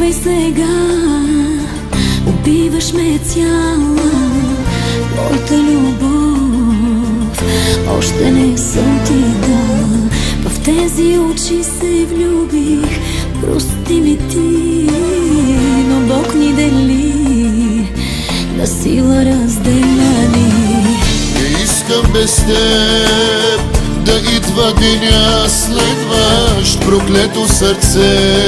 и сега убиваш ме цяла. Моята любов още не съм ти дала. В тези очи се влюбих, прости ми ти, но Бог ни дели, на сила разделя ни. Не искам без теб да идва деня следващ, проклето сърце.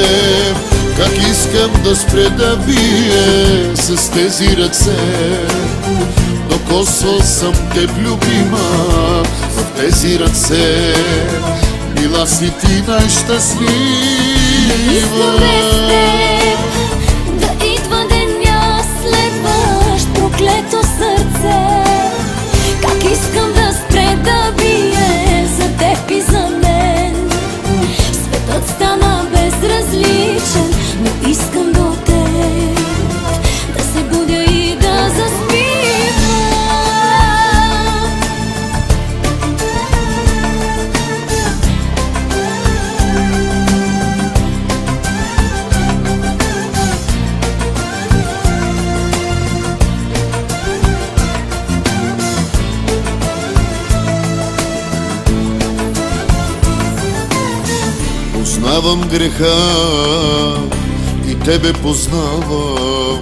Как искам да спре да бие с тези ръце. Докосвал съм теб, любима, в тези ръце. Била си ти най-щастлива. Не искам без теб да идва деня следващ, проклето сърце. Как искам да спре да бие за теб и за мен. Светът стана безразличен, но искам до теб да се будя и да заспивам. Познавам греха и тебе познавам.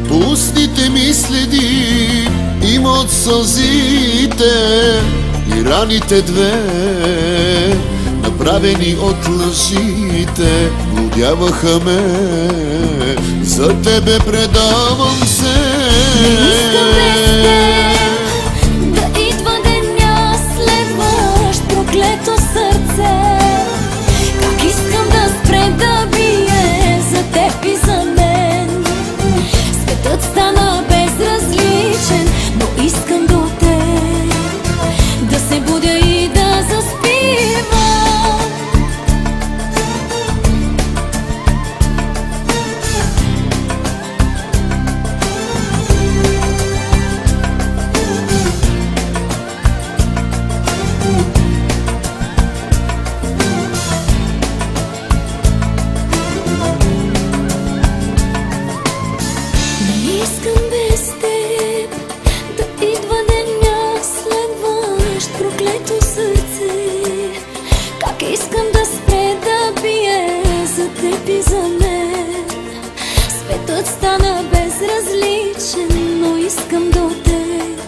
По устните ми следи има от сълзите и раните две, направени от лъжите, блудяваха ме. За тебе предавам се. Не искам без теб да идва деня следващ, проклето сърце. Искам да спре да бие за теб и за мен. Светът стана безразличен, но искам до теб да се будя и да заспивам. Искам без теб да идва деня следващ, проклето сърце. Как искам да спре да бие за теб и за мен. Светът стана безразличен, но искам до теб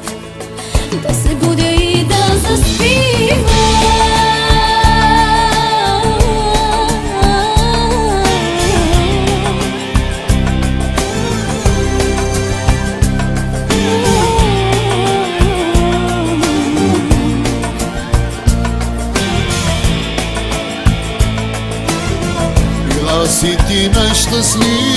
да се будя и да заспивам. Била си ти най-щастлива.